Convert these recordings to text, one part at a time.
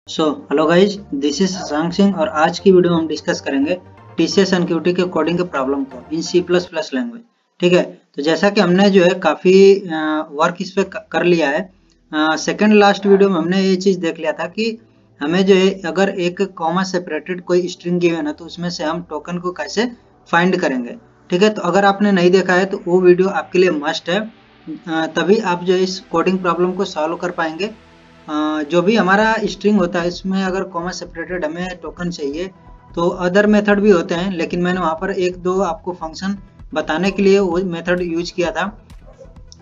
Hello guys, this is Shashank Singh और आज की वीडियो में हम डिस्कस करेंगे टीसीएस एनक्यूटी के कोडिंग के प्रॉब्लम को इन C++ लैंग्वेज। ठीक है, तो जैसा कि हमने जो है काफ़ी वर्क इस पे कर लिया है। सेकंड लास्ट वीडियो में हमने ये चीज़ देख लिया था कि हमें जो है अगर एक कॉमा सेपरेटेड कोई स्ट्रिंग गिवन है तो उसमें से हम टोकन को कैसे फाइंड करेंगे। ठीक है, तो अगर आपने नहीं देखा है तो वो वीडियो आपके लिए मस्ट है, तभी आप जो इस कोडिंग प्रॉब्लम को सॉल्व कर पाएंगे। जो भी हमारा स्ट्रिंग होता है इसमें अगर कॉमा सेपरेटेड हमें टोकन चाहिए तो अदर मेथड भी होते हैं, लेकिन मैंने वहाँ पर एक दो आपको फंक्शन बताने के लिए वो मेथड यूज किया था,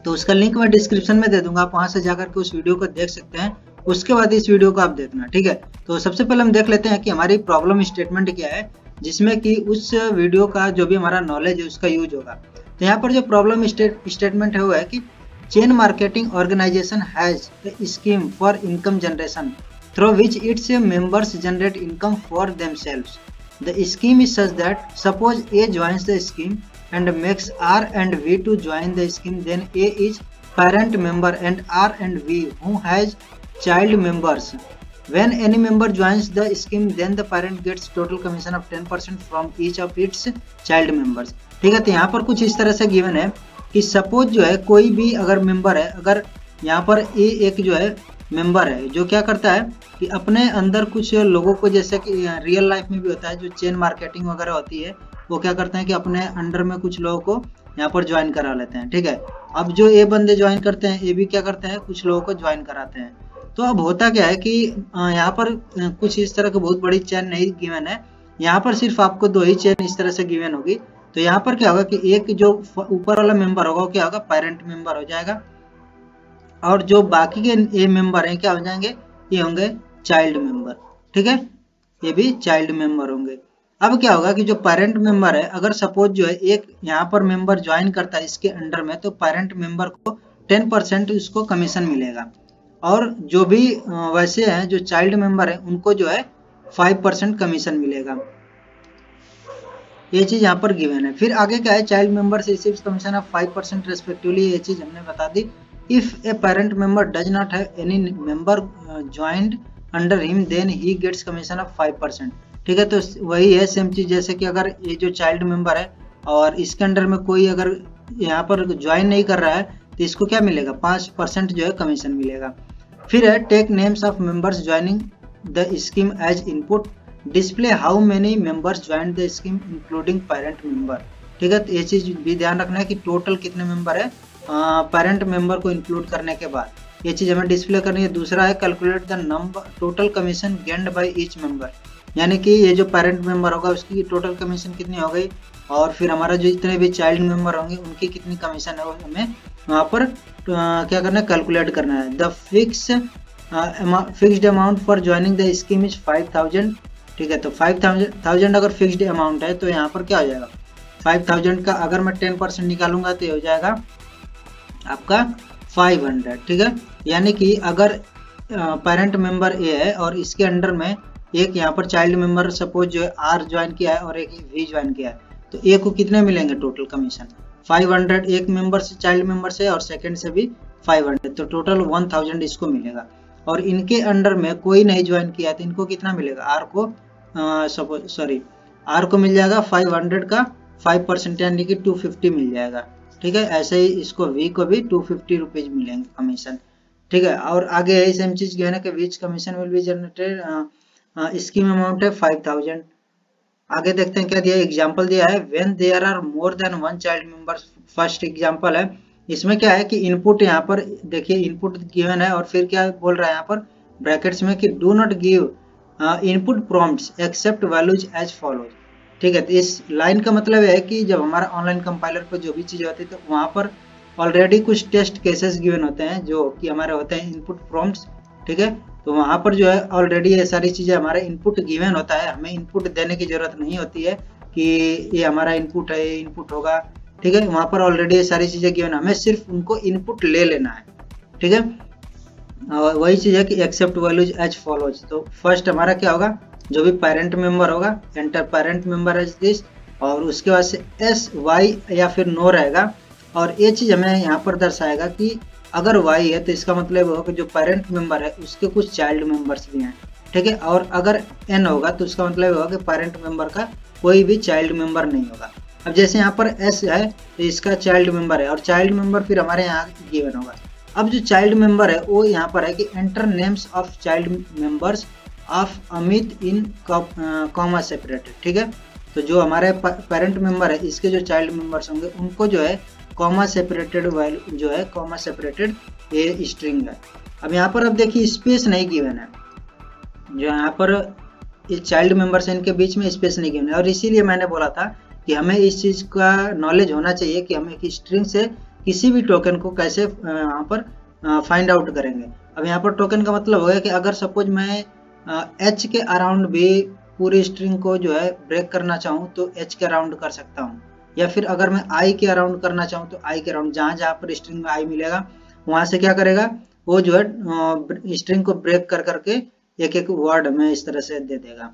तो उसका लिंक मैं डिस्क्रिप्शन में दे दूंगा, आप वहाँ से जाकर के उस वीडियो को देख सकते हैं। उसके बाद इस वीडियो को आप देखना। ठीक है, तो सबसे पहले हम देख लेते हैं कि हमारी प्रॉब्लम स्टेटमेंट क्या है जिसमें कि उस वीडियो का जो भी हमारा नॉलेज है उसका यूज होगा। तो यहाँ पर जो प्रॉब्लम स्टेटमेंट है वो है कि chain marketing organization has a scheme for income generation through which its members generate income for themselves. The scheme is such that suppose A joins the scheme and makes R and V to join the scheme, then A is parent member and R and V who has child members. When any member joins the scheme, then the parent gets total commission of 10% from each of its child members. ठीक है, तो यहाँ पर कुछ इस तरह से given है कि सपोज जो है कोई भी अगर मेंबर है, अगर यहाँ पर ए एक जो है मेंबर है जो क्या करता है कि अपने अंदर कुछ लोगों को, जैसे कि रियल लाइफ में भी होता है जो चेन मार्केटिंग वगैरह होती है, वो क्या करते हैं कि अपने अंडर में कुछ लोगों को यहाँ पर ज्वाइन करा लेते हैं। ठीक है, अब जो ए बंदे ज्वाइन करते हैं, ए भी क्या करते हैं कुछ लोगों को ज्वाइन कराते हैं। तो अब होता क्या है कि यहाँ पर कुछ इस तरह की बहुत बड़ी चेन नहीं गिवन है, यहाँ पर सिर्फ आपको दो ही चेन इस तरह से गिवन होगी। तो यहाँ पर क्या होगा कि एक जो ऊपर वाला मेंबर होगा वो क्या होगा, पेरेंट मेंबर हो जाएगा, और जो बाकी के ए मेंबर हैं क्या हो जाएंगे, ये होंगे चाइल्ड मेंबर। ठीक है, ये भी चाइल्ड मेंबर होंगे। अब क्या होगा कि जो पेरेंट मेंबर है, अगर सपोज जो है एक यहाँ पर मेंबर ज्वाइन करता है इसके अंडर में, तो पेरेंट मेंबर को 10% उसको कमीशन मिलेगा, और जो भी वैसे हैं जो चाइल्ड मेंबर है उनको जो है 5% कमीशन मिलेगा। ये चीज यहाँ पर गिवन है। फिर आगे क्या है, चाइल्ड मेंबर से रिसीव्स कमीशन ऑफ 5% रेस्पेक्टिवली, ये चीज हमने बता दी। If a parent member does not have any member joined under him, then he gets commission of 5%। ठीक है, तो वही है सेम चीज, जैसे कि अगर ये जो चाइल्ड मेंबर है और इसके अंडर में कोई अगर यहाँ पर ज्वाइन नहीं कर रहा है तो इसको क्या मिलेगा, 5% जो है कमीशन मिलेगा। फिर है take names of members joining the scheme as input, display how many members join the scheme including parent member. ठीक है, तो ये चीज भी ध्यान रखना है कि टोटल कितने मेंबर है पेरेंट मेंबर को इंक्लूड करने के बाद, ये चीज हमें डिस्प्ले करनी है। दूसरा है calculate the number total commission gained by each member, यानी कि ये जो पेरेंट मेंबर होगा उसकी टोटल कमीशन कितनी हो गई, और फिर हमारा जो जितने भी चाइल्ड मेंबर होंगे उनकी कितनी कमीशन है वो हमें वहाँ पर क्या करना है, कैलकुलेट करना है। The fixed amount for joining the scheme is 5000। ठीक है, तो 5000 अगर फिक्स्ड अमाउंट है तो यहाँ पर क्या हो जाएगा, 5000 का अगर मैं 10% निकालूंगा तो ये हो जाएगा आपका 500। ठीक है, यानी कि अगर पेरेंट मेंबर ए है और इसके अंडर में एक यहाँ पर चाइल्ड मेंबर सपोज जो है आर ज्वाइन किया है और एक वी ज्वाइन किया है, तो ए को कितने मिलेंगे टोटल कमीशन 500, एक मेंबर से चाइल्ड मेंबर से और सेकंड से भी 500, तो टोटल 1000 इसको मिलेगा। और इनके अंडर में कोई नहीं ज्वाइन किया तो इनको कितना मिलेगा, आर को आर को मिल जाएगा 500 का 5%, यानी कि 250 मिल जाएगा। ठीक है, ऐसे ही इसको वी को भी 250 रुपीज मिलेंगे कमीशन। ठीक है, और आगे है सेम चीज क्या है ना कि which commission will be generated, scheme amount है 5000। आगे देखते हैं क्या दिया, एग्जांपल दिया है when there are more than one child member. First example है, इसमें क्या है कि इनपुट यहाँ पर देखिए इनपुट गिवन है और फिर क्या बोल रहा है यहाँ पर ब्रैकेट्स में कि do not give input prompts accept values as follows. ठीक है, तो इस लाइन का मतलब है कि जब हमारा ऑनलाइन कंपाइलर पर जो भी चीज़ें होती है तो वहाँ पर ऑलरेडी कुछ टेस्ट केसेस गिवन होते हैं जो कि हमारे होते हैं इनपुट प्रॉम्प्ट्स। ठीक है, तो वहाँ पर जो है ऑलरेडी ये सारी चीज़ें हमारे इनपुट गिवन होता है, हमें इनपुट देने की जरूरत नहीं होती है कि ये हमारा इनपुट है, ये इनपुट होगा। ठीक है, वहाँ पर ऑलरेडी ये सारी चीज़ें गिवन, हमें सिर्फ उनको इनपुट ले लेना है। ठीक है, वही चीज़ है कि एक्सेप्ट वैल्यूज एज फॉलोज। तो फर्स्ट हमारा क्या होगा, जो भी पेरेंट मेंबर होगा enter parent member as this, और उसके बाद से एस वाई या फिर नो रहेगा, और ये चीज़ हमें यहाँ पर दर्शाएगा कि अगर वाई है तो इसका मतलब होगा कि जो पेरेंट मेंबर है उसके कुछ चाइल्ड मेंबर्स भी हैं। ठीक है। और अगर n होगा तो उसका मतलब होगा कि पेरेंट मेंबर का कोई भी चाइल्ड मेंबर नहीं होगा। अब जैसे यहाँ पर s है तो इसका चाइल्ड मेंबर है और चाइल्ड मेंबर फिर हमारे यहाँ गिवन होगा। अब जो चाइल्ड मेंबर है वो यहाँ पर है कि enter names of child members of Amit in comma separated. ठीक है, तो जो हमारे पेरेंट मेंबर है इसके जो चाइल्ड मेंबर्स होंगे उनको जो है कॉमा सेपरेटेड वैल्यू जो है कॉमा सेपरेटेड ये स्ट्रिंग है। अब यहाँ पर अब देखिए स्पेस नहीं गिवन है, जो यहाँ पर इस चाइल्ड मेंबर्स इनके बीच में स्पेस नहीं गिवन है और इसीलिए मैंने बोला था कि हमें इस चीज का नॉलेज होना चाहिए कि हम एक स्ट्रिंग से किसी भी टोकन को कैसे यहाँ पर फाइंड आउट करेंगे। अब यहाँ पर टोकन का मतलब होगा कि अगर सपोज मैं h के अराउंड भी पूरी स्ट्रिंग को जो है ब्रेक करना चाहूँ तो h के अराउंड कर सकता हूँ, या फिर अगर मैं i के अराउंड करना चाहूँ तो i के अराउंड, जहाँ जहाँ पर स्ट्रिंग में i मिलेगा वहां से क्या करेगा वो जो है स्ट्रिंग को ब्रेक कर करके एक एक वर्ड में इस तरह से दे देगा।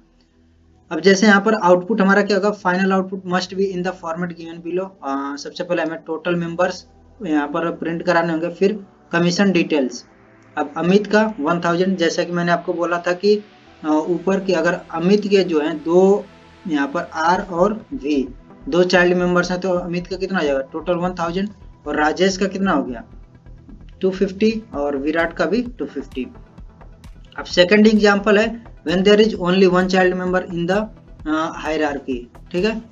अब जैसे यहाँ पर आउटपुट हमारा क्या होगा, final output must be in the format given below. सबसे पहले हमें टोटल मेंबर्स यहाँ पर प्रिंट कराने होंगे, फिर कमीशन डिटेल्स। अब अमित का 1000, जैसा कि मैंने आपको बोला था कि ऊपर के अगर अमित के जो है दो यहाँ पर R और V दो चाइल्ड मेंबर्स हैं तो अमित का कितना हो जाएगा टोटल 1000 और राजेश का कितना हो गया 250 और विराट का भी 250। अब सेकंड एग्जांपल है when there is only one child member in the hierarchy. ठीक है,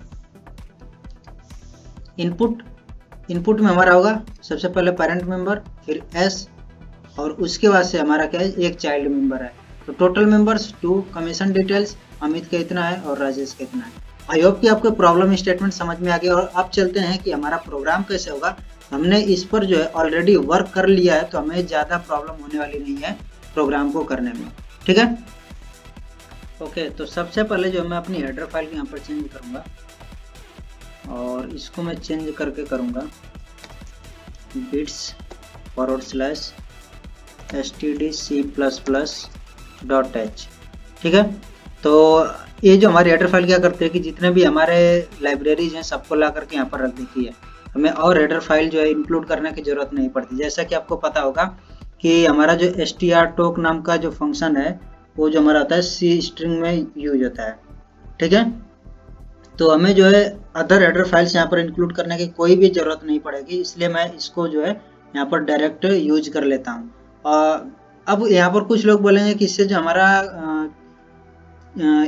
इनपुट में हमारा होगा सबसे पहले पेरेंट मेंबर, फिर S और उसके बाद से हमारा क्या है एक चाइल्ड मेंबर है। तो total members 2, commission details Amit का इतना है और राजेश का इतना है। आई होप कि आपको प्रॉब्लम स्टेटमेंट समझ में आ गया। और अब चलते हैं कि हमारा प्रोग्राम कैसे होगा। हमने इस पर जो है ऑलरेडी वर्क कर लिया है तो हमें ज़्यादा प्रॉब्लम होने वाली नहीं है प्रोग्राम को करने में। ठीक है, ओके। तो सबसे पहले जो मैं अपनी हेडर फाइल यहाँ पर चेंज करूँगा और इसको मैं चेंज करके करूँगा bits/stdc++.h। ठीक है, तो ये जो हमारी हेडर फाइल क्या करते हैं कि जितने भी हमारे लाइब्रेरीज हैं सबको ला करके यहाँ पर रख देती है, हमें और हेडर फाइल जो है इंक्लूड करने की जरूरत नहीं पड़ती। जैसा कि आपको पता होगा कि हमारा जो strtalk नाम का जो फंक्शन है वो जो हमारा होता है सी स्ट्रिंग में यूज होता है। ठीक है, तो हमें जो है अदर हेडर फाइल्स यहाँ पर इंक्लूड करने की कोई भी जरूरत नहीं पड़ेगी, इसलिए मैं इसको जो है यहाँ पर डायरेक्ट यूज कर लेता हूँ। अब यहाँ पर कुछ लोग बोलेंगे कि इससे जो हमारा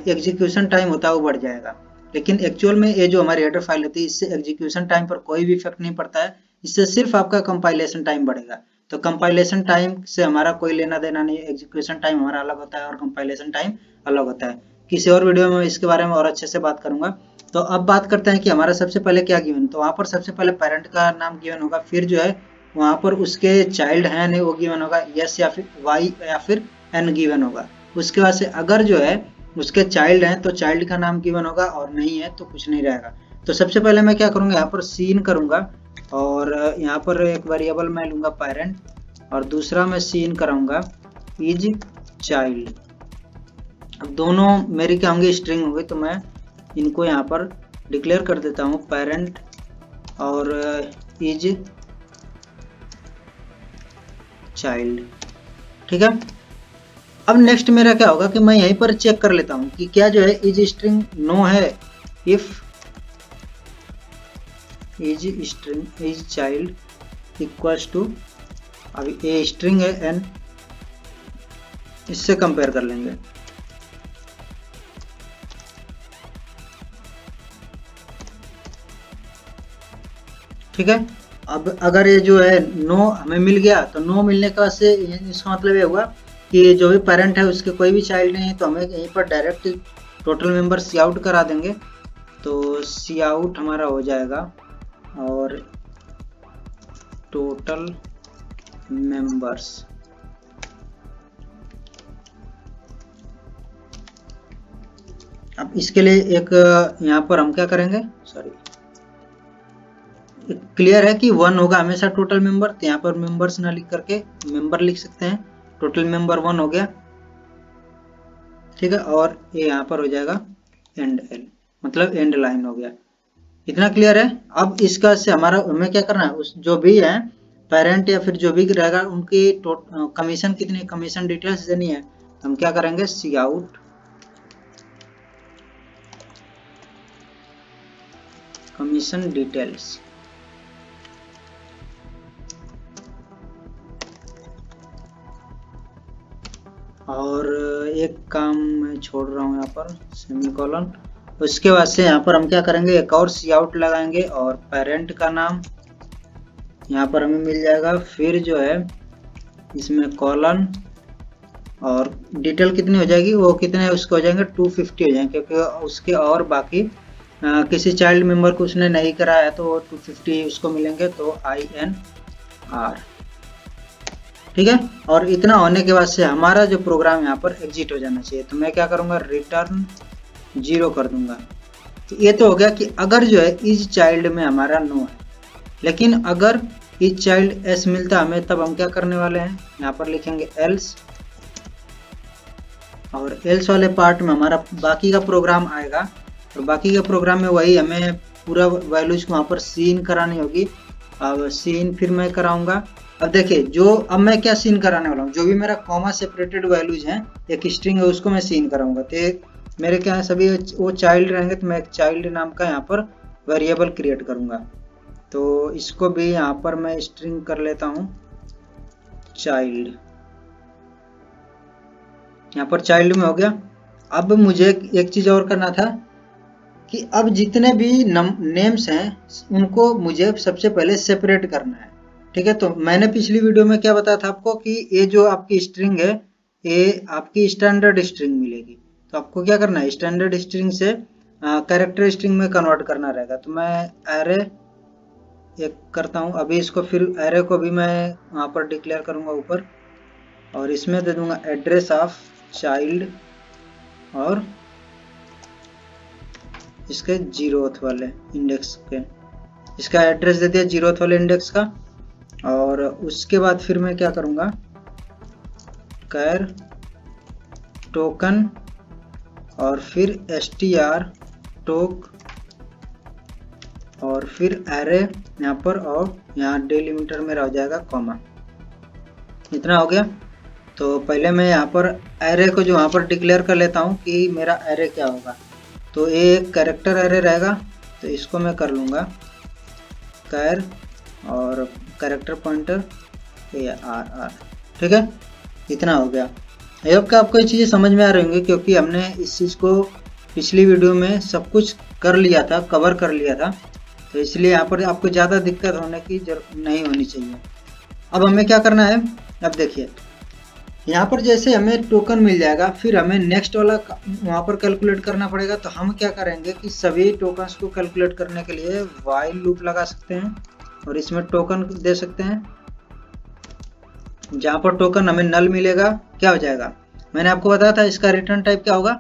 एग्जीक्यूशन टाइम होता है वो बढ़ जाएगा, लेकिन एक्चुअल में ये जो हमारी हेडर फाइल होती है इससे एग्जीक्यूशन टाइम पर कोई भी इफेक्ट नहीं पड़ता है, इससे सिर्फ आपका कंपाइलेशन टाइम बढ़ेगा। तो कंपाइलेशन टाइम से हमारा कोई लेना देना नहीं, एग्जीक्यूशन टाइम हमारा अलग होता है और कंपाइलेशन टाइम अलग होता है। किसी और वीडियो में इसके बारे में और अच्छे से बात करूंगा। तो अब बात करते हैं कि हमारा सबसे पहले क्या गिवन, तो वहाँ पर सबसे पहले पेरेंट का नाम गिवन होगा, फिर जो है वहाँ पर उसके चाइल्ड है नहीं वो गिवन होगा, यस या फिर वाई या फिर एन गिवन होगा। उसके बाद से अगर जो है उसके चाइल्ड हैं तो चाइल्ड का नाम गिवन होगा और नहीं है तो कुछ नहीं रहेगा। तो सबसे पहले मैं क्या करूँगा यहाँ पर सीन करूँगा और यहाँ पर एक वेरिएबल मैं लूँगा पेरेंट और दूसरा मैं सीन कराऊंगा इज चाइल्ड। अब दोनों मेरी क्या होंगे स्ट्रिंग होंगे, तो मैं इनको यहाँ पर डिक्लेयर कर देता हूँ पेरेंट और इज चाइल्ड। ठीक है, अब नेक्स्ट मेरा क्या होगा कि मैं यहीं पर चेक कर लेता हूँ कि क्या जो है इज स्ट्रिंग नो है। If is string is child equals to, अभी ए स्ट्रिंग है एन, इससे कंपेयर कर लेंगे। ठीक है, अब अगर ये जो है नो हमें मिल गया तो नो मिलने का से इसका मतलब ये हुआ कि जो भी पेरेंट है उसके कोई भी चाइल्ड नहीं है, तो हमें यहीं पर direct total member cout करा देंगे। तो सी आउट हमारा हो जाएगा और टोटल मेंबर्स। अब इसके लिए एक यहाँ पर हम क्या करेंगे, सॉरी क्लियर है कि 1 होगा हमेशा टोटल मेंबर, तो यहाँ पर मेंबर्स ना लिख करके मेंबर लिख सकते हैं। टोटल मेंबर 1 हो गया। ठीक है, और ये यहाँ पर हो जाएगा एंड एल, मतलब एंड लाइन हो गया। इतना क्लियर है। अब इसका से हमारा हमें क्या करना है, उस जो भी है पेरेंट या फिर जो भी रहेगा उनकी कमीशन कितनी, कमीशन डिटेल्स देनी है। हम क्या करेंगे, सी आउट कमीशन डिटेल्स। और एक काम मैं छोड़ रहा हूँ यहाँ पर, सेमीकोलन। उसके बाद से यहाँ पर हम क्या करेंगे, एक और सी आउट लगाएंगे और पेरेंट का नाम यहाँ पर हमें मिल जाएगा। फिर जो है इसमें कॉलन और डिटेल कितनी हो जाएगी, वो कितने उसके हो जाएंगे 250 हो जाएंगे, क्योंकि उसके और बाकी किसी चाइल्ड मेंबर को उसने नहीं कराया है तो वो 250 उसको मिलेंगे, तो INR। ठीक है। और इतना होने के बाद से हमारा जो प्रोग्राम यहाँ पर एग्जिट हो जाना चाहिए। तो मैं क्या करूँगा, रिटर्न 0 कर दूंगा। तो ये तो हो गया कि अगर जो है इस चाइल्ड में हमारा नो है, लेकिन अगर इस चाइल्ड एस मिलता हमें, तब हम क्या करने वाले हैं, यहाँ पर लिखेंगे एल्स, और एल्स वाले पार्ट में हमारा बाकी का प्रोग्राम आएगा। और बाकी के प्रोग्राम में वही हमें पूरा वैल्यूज को वहाँ पर सीन करानी होगी। अब सीन फिर मैं कराऊंगा। अब देखिए, जो अब मैं क्या सीन कराने वाला हूँ, जो भी मेरा कॉमा सेपरेटेड वैल्यूज हैं, एक स्ट्रिंग है उसको मैं सीन कराऊंगा। तो मेरे क्या है, सभी वो चाइल्ड रहेंगे, तो मैं एक चाइल्ड नाम का यहाँ पर वेरिएबल क्रिएट करूंगा। तो इसको भी यहाँ पर मैं स्ट्रिंग कर लेता हूँ चाइल्ड। यहाँ पर चाइल्ड में हो गया। अब मुझे एक चीज और करना था कि अब जितने भी नेम्स हैं उनको मुझे सबसे पहले सेपरेट करना है। ठीक है। तो मैंने पिछली वीडियो में क्या बताया था आपको कि ये जो आपकी स्ट्रिंग है, ये आपकी स्टैंडर्ड स्ट्रिंग मिलेगी। तो आपको क्या करना है, स्टैंडर्ड स्ट्रिंग से कैरेक्टर स्ट्रिंग में कन्वर्ट करना रहेगा। तो मैं एरे एक करता हूँ अभी इसको, फिर एरे को भी मैं वहाँ पर डिक्लेयर करूँगा ऊपर, और इसमें दे दूंगा एड्रेस ऑफ चाइल्ड और इसके 0th वाले इंडेक्स के, इसका एड्रेस दे दिया 0th वाले इंडेक्स का। और उसके बाद फिर मैं क्या करूँगा, कैर टोकन और फिर str टोक और फिर एरे यहाँ पर, और यहाँ डिलिमीटर मेरा हो जाएगा कॉमा। इतना हो गया। तो पहले मैं यहाँ पर एरे को जो वहाँ पर डिक्लेयर कर लेता हूँ कि मेरा एरे क्या होगा। तो ये एक कैरेक्टर एरे रहेगा, तो इसको मैं कर लूँगा कैर और कैरेक्टर पॉइंटर ARR। ठीक है। इतना हो गया। आई होप कि आपको ये चीज़ें समझ में आ रही होंगी, क्योंकि हमने इस चीज़ को पिछली वीडियो में सब कुछ कर लिया था, कवर कर लिया था। तो इसलिए यहाँ पर आपको ज़्यादा दिक्कत होने की जरूरत नहीं होनी चाहिए। अब हमें क्या करना है, अब देखिए यहाँ पर जैसे हमें टोकन मिल जाएगा, फिर हमें नेक्स्ट वाला वहाँ पर कैलकुलेट करना पड़ेगा। तो हम क्या करेंगे कि सभी टोकन्स को कैलकुलेट करने के लिए वाइल लूप लगा सकते हैं और इसमें टोकन दे सकते हैं। जहाँ पर टोकन हमें नल मिलेगा, क्या हो जाएगा, मैंने आपको बताया था इसका रिटर्न टाइप क्या होगा,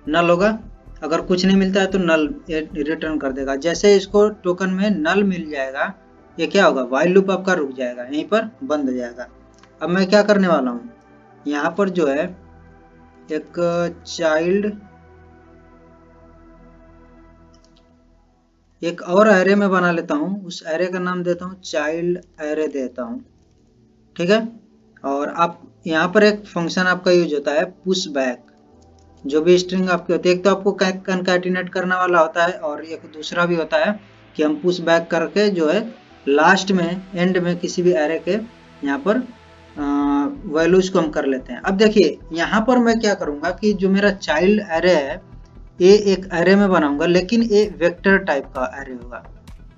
नल होगा। अगर कुछ नहीं मिलता है तो नल रिटर्न कर देगा। जैसे इसको टोकन में नल मिल जाएगा, ये क्या होगा, वाइल लूप आपका रुक जाएगा, यहीं पर बंद हो जाएगा। अब मैं क्या करने वाला हूँ, यहाँ पर जो है एक चाइल्ड, एक और एरे में बना लेता हूँ, उस एरे का नाम देता हूँ चाइल्ड एरे देता हूँ। ठीक है। और आप यहाँ पर एक फंक्शन आपका यूज होता है पुश बैक। जो भी स्ट्रिंग आपकी होती है, एक तो आपको कंकैटिनेट करने वाला होता है, और एक दूसरा भी होता है कि हम पुश बैक करके जो है लास्ट में एंड में किसी भी एरे के यहाँ पर वैल्यूज को हम कर लेते हैं। अब देखिए यहाँ पर मैं क्या करूँगा कि जो मेरा चाइल्ड एरे है, ये एक एरे में बनाऊंगा, लेकिन ये वेक्टर टाइप का एरे होगा।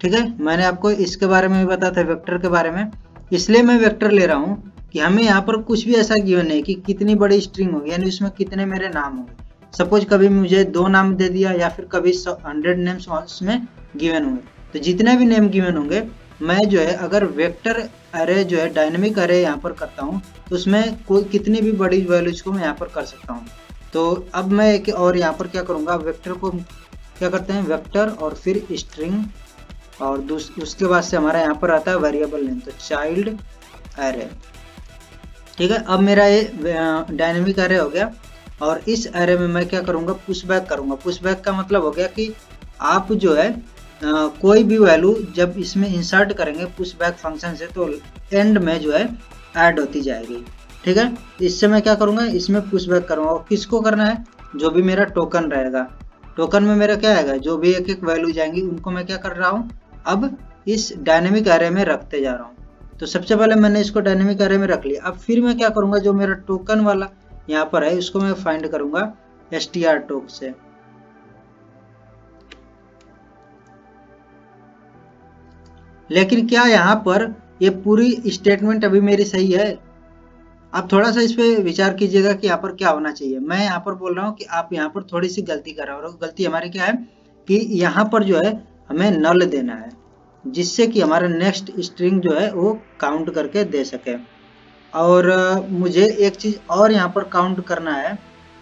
ठीक है। मैंने आपको इसके बारे में भी बताया था, वेक्टर के बारे में। इसलिए मैं वेक्टर ले रहा हूँ कि हमें यहाँ पर कुछ भी ऐसा गिवन नहीं कि कितनी बड़ी स्ट्रिंग होगी, यानी उसमें कितने मेरे नाम होंगे। सपोज कभी मुझे 2 नाम दे दिया या फिर कभी 100 नेम्स उसमें गिवन होंगे, तो जितने भी नेम गिवन होंगे, मैं जो है अगर वेक्टर एरे जो है डायनेमिक एरे यहाँ पर करता हूँ, तो उसमें कोई कितनी भी बड़ी वैल्यूज को मैं यहाँ पर कर सकता हूँ। तो अब मैं एक और यहाँ पर क्या करूँगा, वेक्टर को क्या करते हैं, वेक्टर और फिर स्ट्रिंग, और उसके बाद से हमारा यहाँ पर आता है वेरिएबल नेम, तो चाइल्ड एरे। ठीक है। अब मेरा ये डायनेमिक एरे हो गया, और इस एरे में मैं क्या करूँगा, पुश बैक करूँगा। पुश बैक का मतलब हो गया कि आप जो है कोई भी वैल्यू जब इसमें इंसर्ट करेंगे पुश बैक फंक्शन से, तो एंड में जो है ऐड होती जाएगी। ठीक ठीक है। इससे मैं क्या करूँगा, इसमें पुशबैक करूँगा। और किसको करना है, जो भी मेरा टोकन रहेगा, टोकन में मेरा क्या आएगा, जो भी एक एक वैल्यू जाएंगी उनको मैं क्या कर रहा हूँ, अब इस डायनेमिक एरे में रखते जा रहा हूँ। तो सबसे पहले मैंने इसको डायनेमिक एरे में रख लिया। अब फिर मैं क्या करूँगा, जो मेरा टोकन वाला यहाँ पर है उसको मैं फाइंड करूँगा strToken से। लेकिन क्या यहाँ पर ये पूरी स्टेटमेंट अभी मेरी सही है? आप थोड़ा सा इस पे विचार कीजिएगा कि यहाँ पर क्या होना चाहिए। मैं यहाँ पर बोल रहा हूँ कि आप यहाँ पर थोड़ी सी गलती कर रहे हो। गलती हमारी क्या है कि यहाँ पर जो है हमें नल देना है, जिससे कि हमारा नेक्स्ट स्ट्रिंग जो है वो काउंट करके दे सके। और मुझे एक चीज और यहाँ पर काउंट करना है,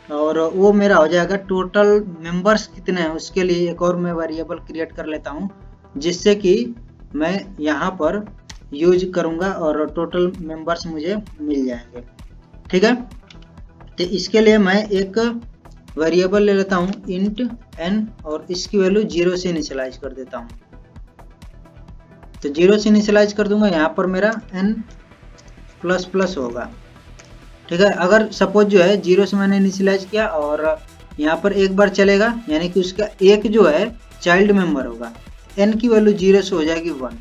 और वो मेरा हो जाएगा टोटल मेंबर्स कितने हैं। उसके लिए एक और मैं वेरिएबल क्रिएट कर लेता हूँ, जिससे कि मैं यहाँ पर यूज करूँगा और टोटल मेंबर्स मुझे मिल जाएंगे। ठीक है, तो इसके लिए मैं एक वेरिएबल ले लेता हूँ इंट n, और इसकी वैल्यू 0 से इनिशियलाइज कर देता हूँ। तो 0 से इनिशियलाइज कर दूंगा, यहाँ पर मेरा n++ होगा। ठीक है, अगर सपोज जो है 0 से मैंने इनिशियलाइज किया और यहाँ पर एक बार चलेगा, यानी कि उसका एक जो है चाइल्ड मेंबर होगा, n की वैल्यू 0 से हो जाएगी 1।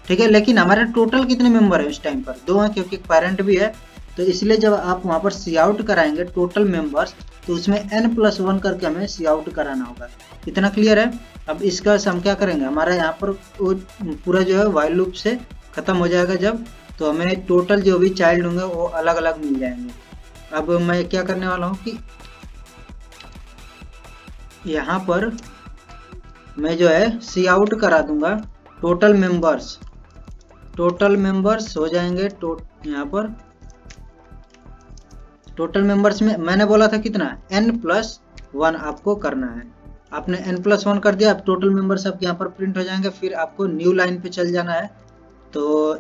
ठीक है, लेकिन हमारे टोटल कितने मेंबर है इस टाइम पर, 2 हैं, क्योंकि पेरेंट भी है। तो इसलिए जब आप वहाँ पर सी आउट कराएंगे टोटल मेंबर्स, तो उसमें n+1 करके हमें सी आउट कराना होगा। इतना क्लियर है? अब इसका हम क्या करेंगे, हमारा यहाँ पर पूरा जो है वाइल लूप से खत्म हो जाएगा जब, तो हमें टोटल जो भी चाइल्ड होंगे वो अलग अलग मिल जाएंगे। अब मैं क्या करने वाला हूँ कि यहाँ पर मैं जो है सी आउट करा दूंगा टोटल मेंबर्स हो जाएंगे। यहाँ पर टोटल मेंबर्स में मैंने बोला था कितना, n+1 आपको करना है। आपने n+1 कर दिया। अब टोटल मेंबर्स आपके यहाँ पर प्रिंट हो जाएंगे। फिर आपको न्यू लाइन पे चल जाना है, तो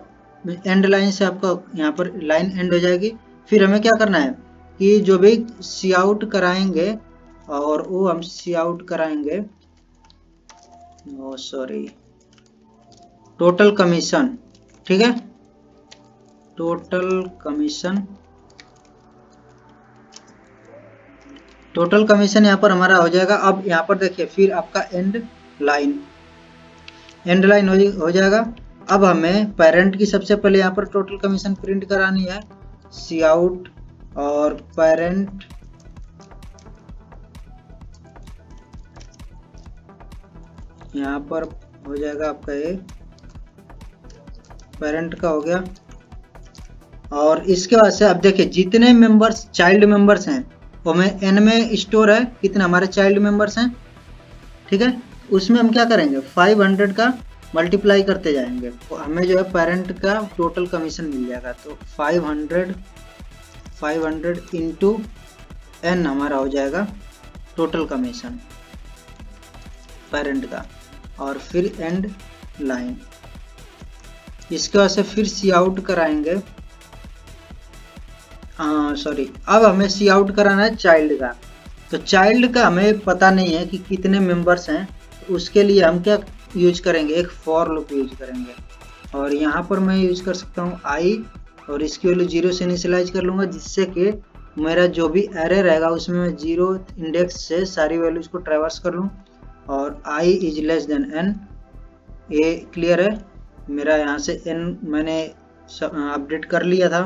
एंड लाइन से आपका यहाँ पर लाइन एंड हो जाएगी। फिर हमें क्या करना है कि जो भी सी आउट कराएंगे, और वो हम सी आउट कराएंगे, टोटल कमीशन। ठीक है, टोटल कमीशन यहाँ पर हमारा हो जाएगा। अब यहाँ पर देखिए, फिर आपका एंड लाइन हो जाएगा। अब हमें पेरेंट की सबसे पहले यहाँ पर टोटल कमीशन प्रिंट करानी है, सी आउट और पेरेंट यहाँ पर हो जाएगा आपका, ये पेरेंट का हो गया। और इसके बाद से अब देखिए जितने मेंबर्स चाइल्ड मेंबर्स हैं वो में n में स्टोर है, कितने हमारे चाइल्ड मेंबर्स हैं। ठीक है, उसमें हम क्या करेंगे, 500 का मल्टीप्लाई करते जाएंगे, तो हमें जो है पेरेंट का टोटल कमीशन मिल जाएगा। तो 500 इंटू n हमारा हो जाएगा टोटल कमीशन पेरेंट का, और फिर एंड लाइन। इसके बाद से फिर सी आउट कराएंगे, अब हमें सी आउट कराना है चाइल्ड का। तो चाइल्ड का हमें पता नहीं है कि कितने मेंबर्स हैं, तो उसके लिए हम क्या यूज करेंगे, एक फॉर लूप यूज करेंगे। और यहाँ पर मैं यूज कर सकता हूँ i, और इसकी वैल्यू 0 से इनिशियलाइज कर लूँगा, जिससे कि मेरा जो भी एरे रहेगा उसमें मैं 0 इंडेक्स से सारी वैल्यूज को ट्रैवर्स कर लूँ, और i > n। ये क्लियर है? मेरा यहाँ से n मैंने अपडेट कर लिया था।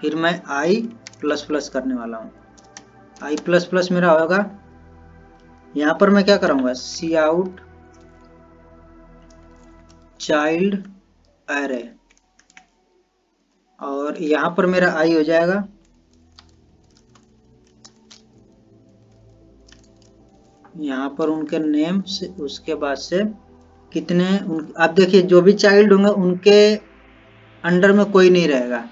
फिर मैं i++ करने वाला हूँ, i++ मेरा होगा। यहाँ पर मैं क्या करूँगा, सी आउट चाइल्ड एरे, और यहाँ पर मेरा i हो जाएगा। यहाँ पर उनके नेम से, उसके बाद से कितने आप देखिए जो भी चाइल्ड होंगे उनके अंडर में कोई नहीं रहेगा।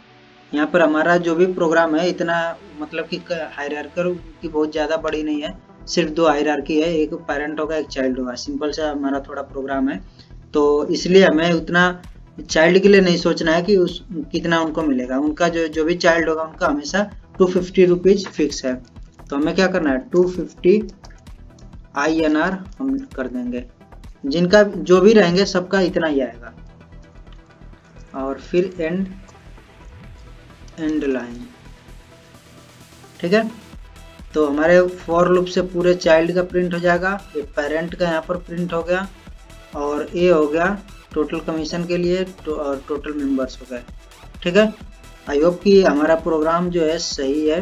यहाँ पर हमारा जो भी प्रोग्राम है इतना मतलब कि हायरार्की की बहुत ज़्यादा बड़ी नहीं है, सिर्फ 2 हायरार्की है, एक पेरेंट होगा एक चाइल्ड होगा। सिंपल सा हमारा थोड़ा प्रोग्राम है, तो इसलिए हमें उतना चाइल्ड के लिए नहीं सोचना है कि कितना उनको मिलेगा। उनका जो भी चाइल्ड होगा उनका हमेशा 250 रुपीज़ फिक्स है। तो हमें क्या करना है, 250 INR हम कर देंगे। जिनका जो भी रहेंगे सबका इतना ही आएगा। और फिर एंड लाइन। ठीक है, तो हमारे फॉर लूप से पूरे चाइल्ड का प्रिंट हो जाएगा, ये पेरेंट का यहाँ पर प्रिंट हो गया, और ये हो गया टोटल कमीशन के लिए और टोटल मेंबर्स हो गए। ठीक है, आई होप कि हमारा प्रोग्राम जो है सही है।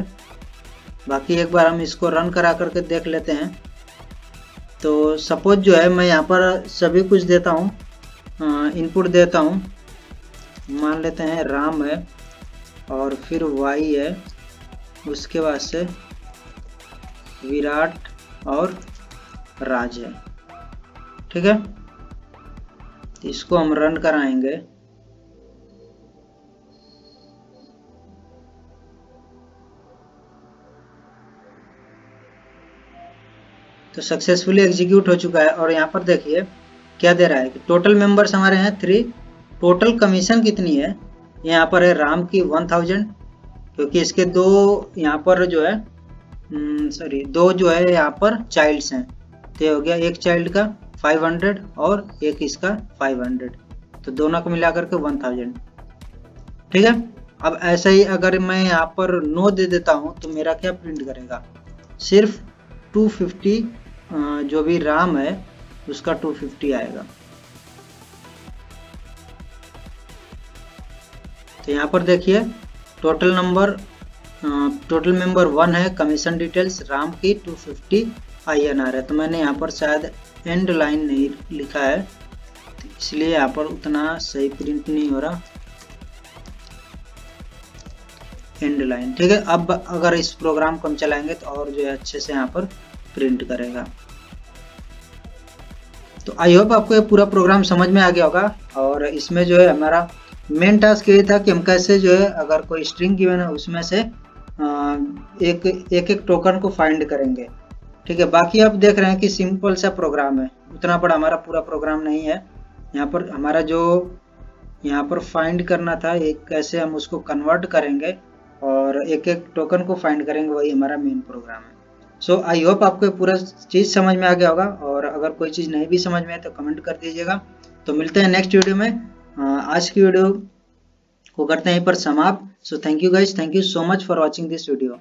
बाकी एक बार हम इसको रन करा करके देख लेते हैं। तो सपोज जो है मैं यहाँ पर सभी कुछ देता हूँ, इनपुट देता हूँ, मान लेते हैं राम है और फिर वाई है, उसके बाद से विराट और राज है। ठीक है, इसको हम रन कराएंगे। तो सक्सेसफुली एग्जीक्यूट हो चुका है, और यहाँ पर देखिए क्या दे रहा है कि टोटल मेंबर्स हमारे हैं 3, टोटल कमीशन कितनी है, यहाँ पर है राम की 1000, क्योंकि इसके दो यहाँ पर जो है दो जो है यहाँ पर चाइल्ड्स हैं, तो ये हो गया एक चाइल्ड का 500 और एक इसका 500, तो दोनों को मिला करके 1000। ठीक है, अब ऐसे ही अगर मैं यहाँ पर नो दे देता हूँ तो मेरा क्या प्रिंट करेगा, सिर्फ 250 जो भी राम है उसका 250 आएगा। तो यहाँ पर देखिए टोटल मेंबर 1 है, कमीशन डिटेल्स राम की 250 INR है। तो मैंने यहाँ पर शायद एंड लाइन नहीं लिखा है, तो इसलिए यहाँ पर उतना सही प्रिंट नहीं हो रहा, एंड लाइन। ठीक है, अब अगर इस प्रोग्राम को हम चलाएंगे तो और जो है अच्छे से यहाँ पर प्रिंट करेगा। तो आई होप आपको ये पूरा प्रोग्राम समझ में आ गया होगा, और इसमें जो है हमारा मेन टास्क ये था कि हम कैसे जो है अगर कोई स्ट्रिंग गिवन है उसमें से एक टोकन को फाइंड करेंगे। ठीक है, बाकी आप देख रहे हैं कि सिंपल सा प्रोग्राम है, उतना बड़ा हमारा पूरा प्रोग्राम नहीं है। यहाँ पर हमारा जो यहाँ पर फाइंड करना था, एक कैसे हम उसको कन्वर्ट करेंगे और एक टोकन को फाइंड करेंगे, वही हमारा मेन प्रोग्राम है। सो आई होप आपको पूरा चीज़ समझ में आ गया होगा, और अगर कोई चीज़ नहीं भी समझ में आए तो कमेंट कर दीजिएगा। तो मिलते हैं नेक्स्ट वीडियो में। आज की वीडियो को करते हैं यहीं पर समाप्त। So thank you guys, thank you so much for watching this video.